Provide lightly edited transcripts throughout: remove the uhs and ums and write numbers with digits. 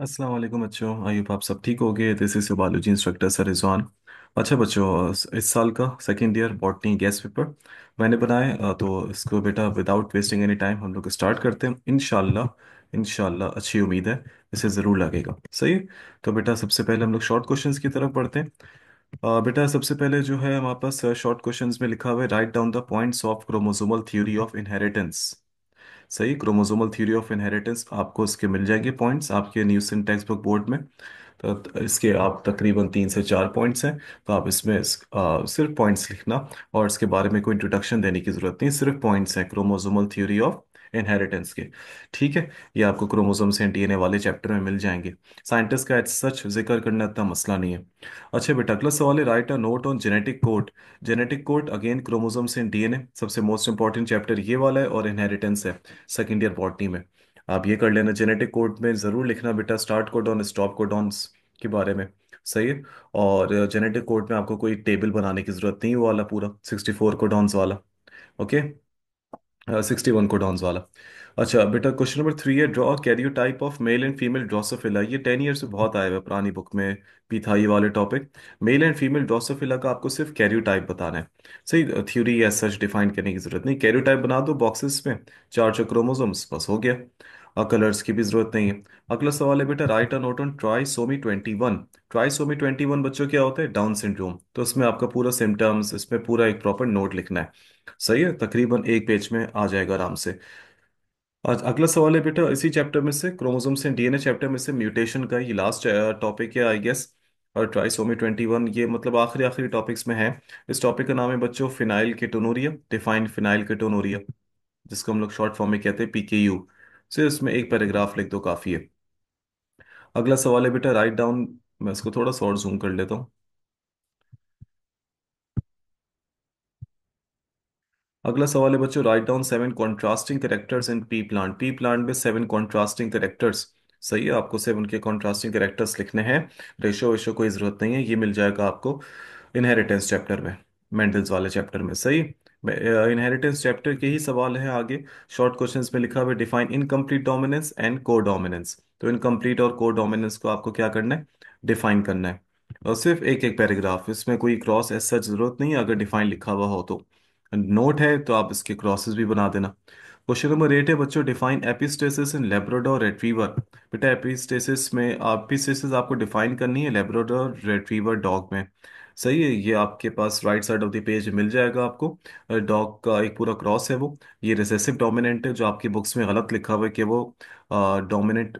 अस्सलाम वालेकुम बच्चों। आयुब आप सब ठीक हो गए? This is your biology instructor sir Rizwan. अच्छा बच्चों, इस साल का second year botany guest paper मैंने बनाए, तो इसको बेटा विदाउट वेस्टिंग एनी टाइम हम लोग स्टार्ट करते हैं। इंशाल्लाह इंशाल्लाह अच्छी उम्मीद है, इसे ज़रूर लगेगा सही। तो बेटा सबसे पहले हम लोग शॉर्ट क्वेश्चंस की तरफ बढ़ते हैं। बेटा सबसे पहले जो है हमारे पास शॉर्ट क्वेश्चंस में लिखा हुआ है, write down the points of chromosomal theory of inheritance. सही, क्रोमोसोमल थ्योरी ऑफ इनहेरिटेंस आपको इसके मिल जाएंगे पॉइंट्स आपके न्यूसन टेक्स्ट बुक बोर्ड में। तो इसके आप तकरीबन 3 से 4 पॉइंट्स हैं। तो आप इसमें सिर्फ पॉइंट्स लिखना, और इसके बारे में कोई इंट्रोडक्शन देने की जरूरत नहीं, सिर्फ पॉइंट्स हैं क्रोमोसोमल थ्योरी ऑफ इनहेरिटेंस के। ठीक है, ये आपको क्रोमोसोम्स एंड डीएनए वाले चैप्टर में मिल जाएंगे। साइंटिस्ट का एज सच जिक्र करना इतना मसला नहीं है। अच्छा बेटा, अगला सवाल है, right a note on genetic code. Genetic code again chromosomes and DNA, सबसे मोस्ट इंपॉर्टेंट चैप्टर ये वाला है, और इनहेरिटेंस है सेकेंड ईयर बॉटनी में। आप ये कर लेना, जेनेटिक कोड में ज़रूर लिखना बेटा स्टार्ट कोडॉन स्टॉप कोडॉन्स के बारे में। सही है। और जेनेटिक कोड में आपको कोई टेबल बनाने की ज़रूरत नहीं, वो वाला पूरा 64 कोडॉन्स वाला। ओके, 61 कोडॉन्स वाला। अच्छा बेटा, क्वेश्चन नंबर 3 है, draw karyotype of male and female Drosophila. ये 10 ईयर से बहुत आया हुआ है पुरानी बुक में भी था ये वाले topic. Male and female Drosophila का आपको सिर्फ कैरियोटाइप बताना है। सही, थ्योरी एज सच डिफाइन करने की जरूरत नहीं, कैरियोटाइप बना दो बॉक्सेस में, चार चार क्रोमोसोम्स, बस हो गया। कलर्स की भी जरूरत नहीं है। अगला सवाल है बेटा, right a note on trisomy 21। Trisomy 21 बच्चों क्या होता है? Down syndrome. तो इसमें आपका पूरा सिम्टम्स, इसमें पूरा एक प्रॉपर नोट लिखना है। सही है, तकरीबन एक पेज में आ जाएगा आराम से। आज अगला सवाल है बेटा, इसी चैप्टर में से क्रोमोसोम से डीएनए चैप्टर में से म्यूटेशन का ये लास्ट टॉपिक है आई गेस। और ट्राइसोमी 21 ये मतलब आखिरी आखिरी टॉपिक्स में है। इस टॉपिक का नाम है बच्चों phenyl ketonuria, defined phenyl ketonuria, जिसको हम लोग शॉर्ट फॉर्म में कहते हैं पीकेयू। सिर्फ इसमें एक पैराग्राफ लिख दो, काफी है। अगला सवाल है बेटा, राइट डाउन, मैं इसको थोड़ा सा और जूम कर लेता हूँ। अगला सवाल है बच्चों, write down 7 contrasting characters in P plant. P plant में 7 कॉन्ट्रास्टिंग करेक्टर्स। सही है, आपको 7 के कॉन्ट्रास्टिंग करेक्टर्स लिखने हैं। रेशो वेशो कोई जरूरत नहीं है, ये मिल जाएगा आपको इनहेरिटेंस चैप्टर में, मेंडल्स वाले चैप्टर में। सही, इनहेरिटेंस चैप्टर के ही सवाल है आगे। शॉर्ट क्वेश्चंस में लिखा हुआ है, डिफाइन इनकम्प्लीट डोमिनेंस एंड को डोमिनेंस। तो इनकम्प्लीट और को डोमिनेंस को आपको क्या करना है? डिफाइन करना है। और सिर्फ एक एक पैराग्राफ, इसमें कोई क्रॉस ऐसा जरूरत नहीं है, अगर डिफाइन लिखा हुआ हो तो। नोट है तो आप इसके क्रॉसेस भी बना देना। क्वेश्चन नंबर 8 है बच्चों, डिफाइन एपिस्टेसिस इन लेब्राडोर रेट्रीवर। बेटा एपिस्टेसिस में एपिस्टेसिस आपको डिफाइन करनी है लेब्राडोर रेट्रीवर डॉग में। सही है, ये आपके पास right side of the page मिल जाएगा आपको। डॉग का एक पूरा क्रॉस है वो। ये रिसेसिव डोमिनेंट है, जो आपकी बुक्स में गलत लिखा हुआ है कि वो डोमिनेंट।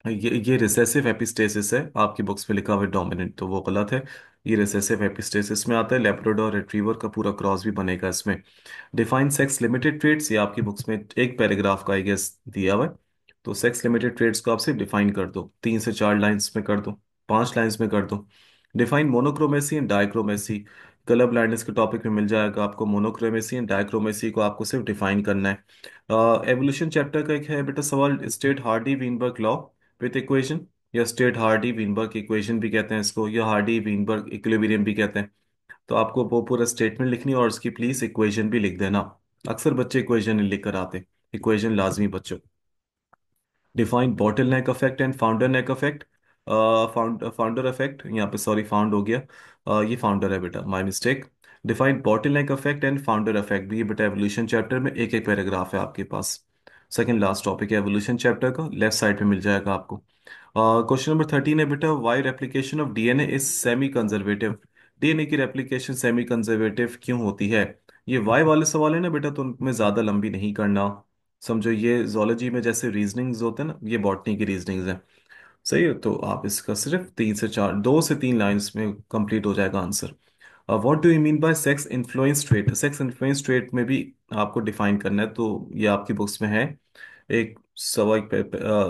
ये रिसेसिव एपिस्टेसिस है, आपकी बुक्स में लिखा हुआ है डोमिनेंट, तो वो गलत है। ये रिसेसिव एपिस्टेसिस में आता है, लेब्राडोर रिट्रीवर का पूरा क्रॉस भी बनेगा इसमें। डिफाइन सेक्स लिमिटेड ट्रेड्स, ये आपकी बुक्स में एक पैराग्राफ का आई गेस दिया हुआ है। तो सेक्स लिमिटेड ट्रेड्स को आप सिर्फ डिफाइन कर दो, 3 से 4 लाइंस में कर दो, 5 लाइंस में कर दो। Define monochromacy and dichromacy. Colour blindness के टॉपिक में मिल जाएगा आपको, मोनोक्रोमेसी एंड डाइक्रोमेसी को आपको सिर्फ डिफाइन करना है। एवोल्यूशन चैप्टर का एक है बेटा सवाल, state Hardy Weinberg law with equation, या स्टेट हार्डी वीनबर्ग इक्वेशन भी कहते हैं इसको, या हार्डी वीनबर्ग इक्विलिब्रियम भी कहते हैं। तो आपको वो पूरा स्टेटमेंट लिखनी है, और उसकी प्लीज इक्वेशन भी लिख देना। अक्सर बच्चे इक्वेशन नहीं लिख कर आते, इक्वेशन लाजमी बच्चों। Define bottle neck effect and founder neck effect. Founder effect यहाँ पे, सॉरी फाउंड हो गया, ये फाउंडर है बेटा, my mistake. Define bottle neck effect and founder effect भी ये बेटा एवोल्यूशन चैप्टर में एक एक पैराग्राफ है आपके पास। सेकंड लास्ट टॉपिक है एवोल्यूशन चैप्टर का, लेफ्ट साइड पे मिल जाएगा आपको। क्वेश्चन नंबर 13 है बेटा, why replication of DNA is semi conservative. DNA की रेप्लिकेशन सेमी कंजर्वेटिव क्यों होती है? ये वाई वाले सवाल है ना बेटा, तो उनमें ज्यादा लंबी नहीं करना। समझो, ये जूलॉजी में जैसे रीजनिंग्स होते हैं ना, ये बॉटनी की रीजनिंग्स हैं। सही है, तो आप इसका सिर्फ 3 से 4, 2 से 3 लाइंस में कंप्लीट हो जाएगा answer. What do you mean by sex influence trait? Sex influence trait में भी आपको डिफाइन करना है, तो ये आपकी बुक्स में है, एक सवा एक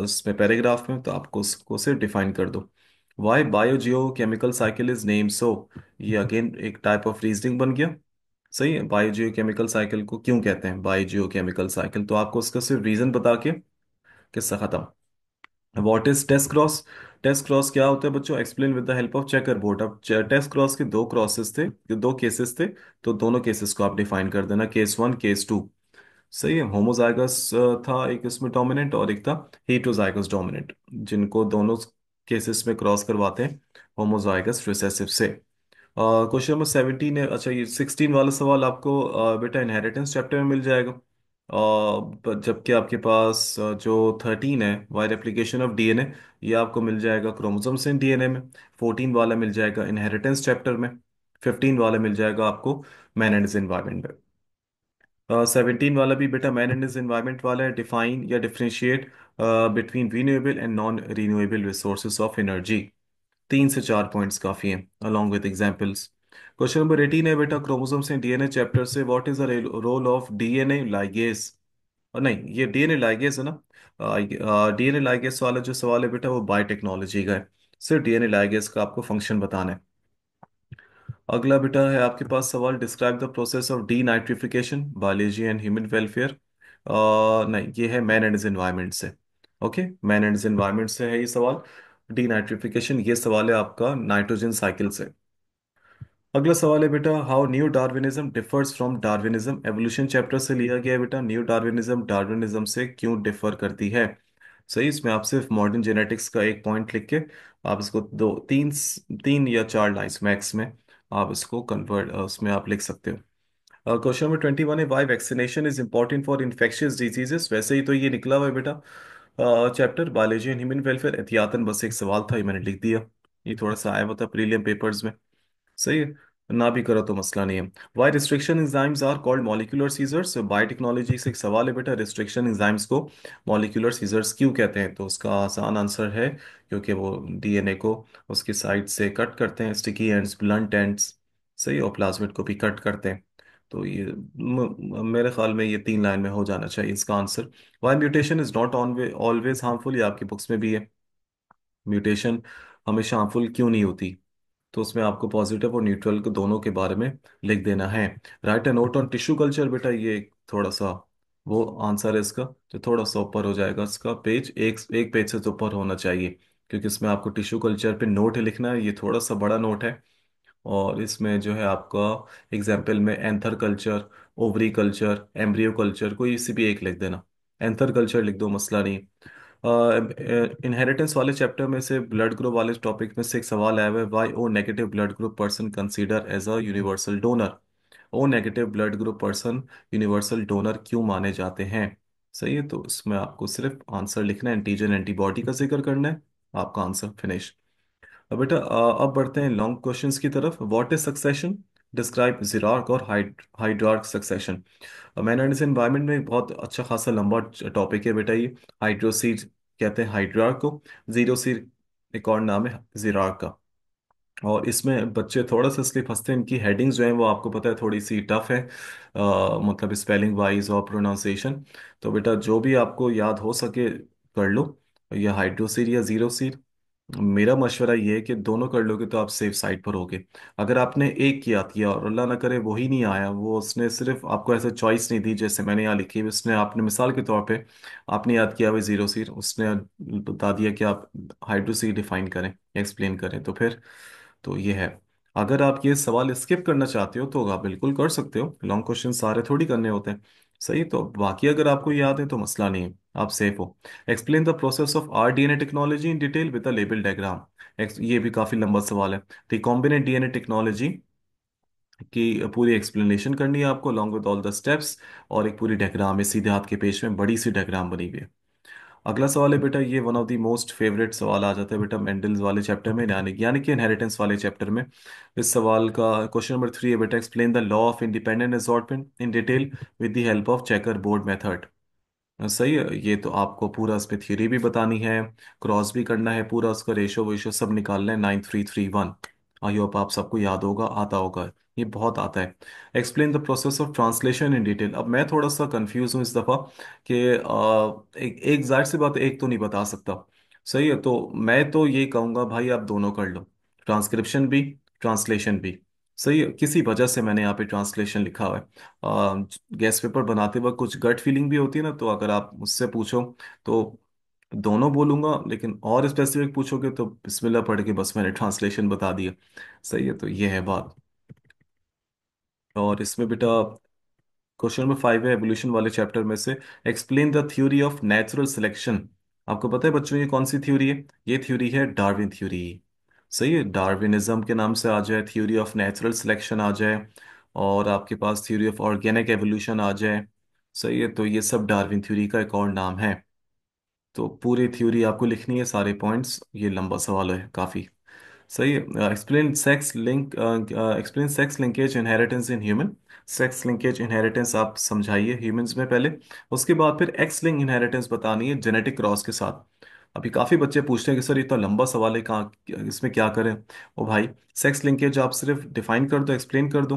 इसमें पैराग्राफ में, तो आपको उसको सिर्फ डिफाइन कर दो। Why biogeochemical cycle is name so. ये अगेन एक टाइप ऑफ रीजनिंग बन गया। सही है, बायोजियो केमिकल साइकिल को क्यों कहते हैं बायोजियो केमिकल साइकिल, तो आपको उसका सिर्फ रीजन बता के किस्सा खत्म। What is test cross? Test cross क्या होता है बच्चों? Explain with the help of checker board. अब टेस्ट क्रॉस के दो क्रॉसेस थे, दो केसेस थे, तो दोनों केसेस को आप डिफाइन कर देना, केस 1 केस 2। सही है। होमोजाइगस था एक इसमें डोमिनेंट, और एक था हेटरोजाइगस डोमिनेंट, जिनको दोनों केसेस में क्रॉस करवाते हैं होमोजाइगस रिसेसिव से। क्वेश्चन नंबर 17 है, अच्छा ये 16 वाला सवाल आपको बेटा इनहेरिटेंस चैप्टर में मिल जाएगा। जबकि आपके पास जो 13 है, वाई रेप्लिकेशन ऑफ डीएनए, ये आपको मिल जाएगा क्रोमोसोम्स इन डीएनए में। 14 वाला मिल जाएगा इनहेरिटेंस चैप्टर में। 15 वाला मिल जाएगा आपको मैन एंड हिज एनवायरनमेंट में। 17 वाला भी बेटा मैन एंड हिज एनवायरनमेंट वाला है, डिफाइन या differentiate between renewable and non renewable resources of energy. 3 से 4 पॉइंट्स काफी हैं along with examples. Question number 18 है बेटा क्रोमोसोम्स एंड डीएनए चैप्टर से, what is the role of DNA ligase. और नहीं, ये डीएनए लाइगेज है ना। डीएनए लाइगेज वाला जो सवाल है बेटा वो बायोटेक्नोलॉजी का है। सिर्फ डीएनए लाइगेज का आपको फंक्शन बताना है। अगला बेटा है आपके पास सवाल, describe the process of D nitrification, biology and human welfare. नहीं, ये है मैन एंड इज एनवायरनमेंट से। Okay, man and is environment से है ये सवाल। डी नाइट्रिफिकेशन ये सवाल है आपका नाइट्रोजन साइकिल से। अगला सवाल है बेटा, how new Darwinism differs from Darwinism, evolution chapter से लिया गया है बेटा। न्यू डार्विनिज्म डार्विनिज्म से क्यों डिफर करती है। सही, इसमें आप सिर्फ मॉडर्न जेनेटिक्स का एक पॉइंट लिख के आप इसको दो तीन 3 या 4 लाइन्स मैक्स में आप इसको कन्वर्ट उसमें आप लिख सकते हो। क्वेश्चन नंबर 21 है, why vaccination is important for infectious diseases. वैसे ही तो ये निकला हुआ है बेटा chapter biology and human welfare, एहतियातन बस एक सवाल था, ये मैंने लिख दिया। ये थोड़ा सा आया हुआ था प्रीलियम पेपर्स में। सही है, ना भी करो तो मसला नहीं है। Why restriction enzymes are called molecular scissors, biotechnology से एक सवाल है बेटा, रिस्ट्रिक्शन एंजाइम्स को मॉलिक्यूलर सीजर्स क्यों कहते हैं। तो उसका आसान आंसर है क्योंकि वो डीएनए को उसकी साइड से कट करते हैं, स्टिकी एंड्स, ब्लंट एंड्स। सही, और प्लाज्मिड को भी कट करते हैं। तो ये मेरे ख्याल में ये 3 लाइन में हो जाना चाहिए इसका answer. Why mutation is not always harmful, ये आपकी बुक्स में भी है। म्यूटेशन हमेशा हार्मफुल क्यों नहीं होती, तो उसमें आपको पॉजिटिव और न्यूट्रल को दोनों के बारे में लिख देना है। Right a note on tissue culture बेटा, ये थोड़ा सा वो आंसर है इसका, जो थोड़ा सा ऊपर हो जाएगा, इसका पेज एक एक पेज से तो ऊपर होना चाहिए, क्योंकि इसमें आपको टिश्यू कल्चर पे नोट लिखना है, ये थोड़ा सा बड़ा नोट है। और इसमें जो है आपका एग्जाम्पल में anther culture, ovary culture, embryo culture, कोई सी भी एक लिख देना। एंथर कल्चर लिख दो, मसला नहीं। इनहेरिटेंस वाले चैप्टर में से ब्लड ग्रुप वाले टॉपिक में से एक सवाल आया हुआ है, why O negative blood group person consider as a universal donor. O negative blood group person universal donor क्यों माने जाते हैं। सही है, तो इसमें आपको सिर्फ आंसर लिखना है, एंटीजन एंटीबॉडी का जिक्र करना है, आपका आंसर फिनिश। अब बेटा अब बढ़ते हैं लॉन्ग क्वेश्चंस की तरफ। व्हाट इज सक्सेशन, डिस्क्राइब जिरार्क और हाइड्रार्क सक्सेशन। मैन एंड एनवायरनमेंट में एक बहुत अच्छा खासा लंबा टॉपिक है बेटा ये। हाइड्रोसीड कहते हैं हाइड्रार्क को, जीरो सीड एक और नाम है जिरार्क का। और इसमें बच्चे थोड़ा सा इसलिए फंसते हैं, इनकी हेडिंग्स जो हैं वो आपको पता है थोड़ी सी टफ है, मतलब स्पेलिंग वाइज और प्रोनाउंसिएशन। तो बेटा जो भी आपको याद हो सके कर लो, या हाइड्रोसीड या जीरो सीड। मेरा मशवरा ये है कि दोनों कर लोगे तो आप सेफ साइड पर होगे। अगर आपने एक याद किया और अल्लाह ना करे वही नहीं आया, वो उसने सिर्फ आपको ऐसे चॉइस नहीं दी जैसे मैंने यहाँ लिखी है, उसने आपने मिसाल के तौर पे आपने याद किया हुआ जीरो सीड, उसने बता दिया कि आप हाइड्रो सी डिफाइन करें, एक्सप्लेन करें, तो फिर तो ये है। अगर आप ये सवाल स्किप करना चाहते हो तो आप बिल्कुल कर सकते हो, लॉन्ग क्वेश्चन सारे थोड़ी करने होते हैं। सही, तो बाकी अगर आपको याद है तो मसला नहीं है, आप सेफ हो। Explain the process of R DNA technology in detail with the label diagram. ये भी काफी लंबा सवाल है। रिकॉम्बिनेंट डीएनए टेक्नोलॉजी की पूरी एक्सप्लेनेशन करनी है आपको along with all the steps, और एक पूरी डायग्राम है, सीधे हाथ के पेज में बड़ी सी डायग्राम बनी हुई है। अगला सवाल है बेटा, ये one of the most favourite सवाल आ जाता है बेटा मेंडल्स वाले चैप्टर में, यानी कि इनहेरिटेंस वाले चैप्टर में। इस सवाल का क्वेश्चन नंबर 3 है बेटा, explain the law of independent assortment in detail with the help of checker board method. सही है, ये तो आपको पूरा इस पे थ्योरी भी बतानी है, क्रॉस भी करना है, पूरा उसका रेशो वेशो सब निकालना है, 9331। आई होप आप सबको याद होगा, आता होगा, ये बहुत आता है। Explain the process of translation in detail. अब मैं थोड़ा सा कंफ्यूज हूँ इस दफ़ा कि एक एक जाहिर सी बात है, एक तो नहीं बता सकता। सही है, तो मैं तो ये कहूँगा भाई आप दोनों कर लो, ट्रांसक्रिप्शन भी, ट्रांसलेशन भी। सही है, किसी वजह से मैंने यहाँ पे ट्रांसलेशन लिखा हुआ है। गैस पेपर बनाते वक्त कुछ गट फीलिंग भी होती है ना, तो अगर आप मुझसे पूछो तो दोनों बोलूंगा, लेकिन और स्पेसिफिक पूछोगे तो बिस्मिल्लाह पढ़ के बस मैंने ट्रांसलेशन बता दिया। सही है, तो ये है बात। और इसमें बेटा क्वेश्चन नंबर 5 है एवोल्यूशन वाले चैप्टर में से, explain the theory of natural selection. आपको पता है बच्चों ये कौन सी थ्योरी है? ये थ्योरी है डार्विन थ्योरी। सही है, डार्विनिज्म के नाम से आ जाए, थ्योरी ऑफ नेचुरल सिलेक्शन आ जाए, और आपके पास थ्योरी ऑफ ऑर्गेनिक एवोल्यूशन आ जाए। सही है, तो ये सब डार्विन थ्योरी का एक और नाम है। तो पूरी थ्योरी आपको लिखनी है, सारे पॉइंट्स, ये लंबा सवाल है काफी। सही है, explain sex linkage inheritance in human. Sex linkage inheritance आप समझाइए ह्यूमंस में पहले, उसके बाद फिर एक्स लिंक इनहेरिटेंस बतानी है जेनेटिक क्रॉस के साथ। अभी काफी बच्चे पूछते हैं कि सर इतना लंबा सवाल है, कहाँ इसमें क्या करें? ओ भाई, सेक्स लिंकेज आप सिर्फ डिफाइन कर दो, एक्सप्लेन कर दो,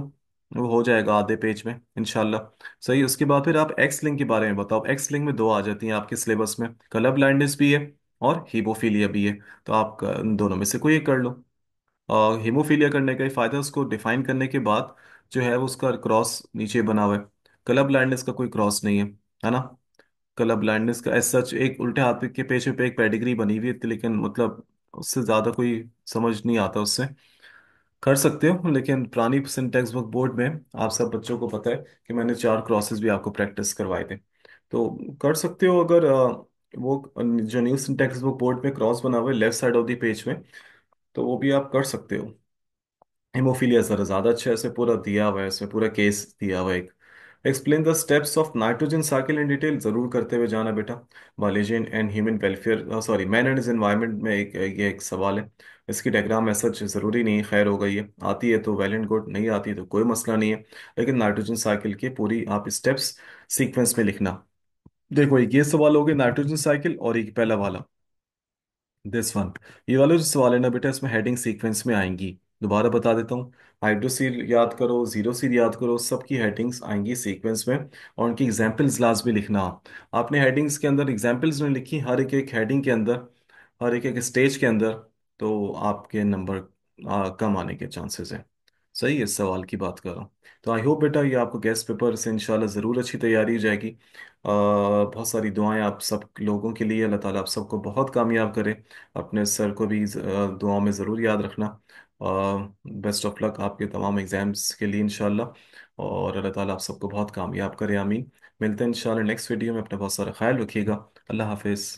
वो हो जाएगा आधे पेज में इंशाल्लाह। सही, उसके बाद फिर आप एक्स लिंक के बारे में बताओ। एक्स लिंक में दो आ जाती हैं आपके सिलेबस में, कलर ब्लाइंडनेस भी है और हीमोफीलिया भी है। तो आप इन दोनों में से कोई एक कर लो। और हीमोफीलिया करने का ही फायदा है, उसको डिफाइन करने के बाद जो है वो उसका क्रॉस नीचे बना हुआ है। कलर ब्लाइंडनेस का कोई क्रॉस नहीं है ना? कलर ब्लाइंडनेस का एज सच एक उल्टे हाथ के पेज पे एक पेडिग्री बनी हुई थी, लेकिन मतलब उससे ज्यादा कोई समझ नहीं आता उससे। कर सकते हो, लेकिन पुरानी सिंटेक्स बुक बोर्ड में आप सब बच्चों को पता है कि मैंने 4 क्रॉसेस भी आपको प्रैक्टिस करवाए थे। तो कर सकते हो, अगर वो जो न्यू सिंटेक्स बुक बोर्ड में क्रॉस बना हुआ है left side of the page में, तो वो भी आप कर सकते हो। हेमोफीलिया जरा ज्यादा अच्छा है, इसमें पूरा दिया हुआ है, इसमें पूरा केस दिया हुआ है एक। Explain the steps of nitrogen cycle in detail, जरूर करते हुए जाना बेटा। Biology and human welfare, sorry, man and is environment में ये एक सवाल है। इसकी डायग्राम ऐसा जरूरी नहीं है, खैर हो गई है, आती है तो वेल एंड गुड, नहीं आती तो कोई मसला नहीं है। लेकिन नाइट्रोजन साइकिल की पूरी आप स्टेप्स सीक्वेंस में लिखना। देखो एक ये सवाल हो गया नाइट्रोजन साइकिल, और एक पहला वाला दिस वन। ये वाले जो सवाल है ना बेटा, इसमें हेडिंग सीक्वेंस में आएंगी। दोबारा बता देता हूँ, हाइड्रोसील याद करो, जीरोसील याद करो, सबकी हेडिंग्स आएंगी सीक्वेंस में, और उनकी एग्जाम्पल्स लाजमी लिखना। आपने हेडिंग्स के अंदर एग्जाम्पल्स में लिखी, हर एक एक हेडिंग के अंदर, हर एक एक स्टेज के अंदर, तो आपके नंबर कम आने के चांसेस हैं। सही है, इस सवाल की बात कर रहा हूँ। तो आई होप बेटा ये आपको गेस्ट पेपर से इंशाल्लाह ज़रूर अच्छी तैयारी हो जाएगी। बहुत सारी दुआएं आप सब लोगों के लिए, अल्लाह ताला आप सबको बहुत कामयाब करे। अपने सर को भी दुआओं में ज़रूर याद रखना। बेस्ट ऑफ लक आपके तमाम एग्जाम्स के लिए इंशाल्लाह। और अल्लाह ताला आप सबको बहुत कामयाब करे, आमीन। मिलते हैं इंशाल्लाह नेक्स्ट वीडियो में, अपना बहुत सारा ख्याल रखिएगा। अल्लाह हाफिज़।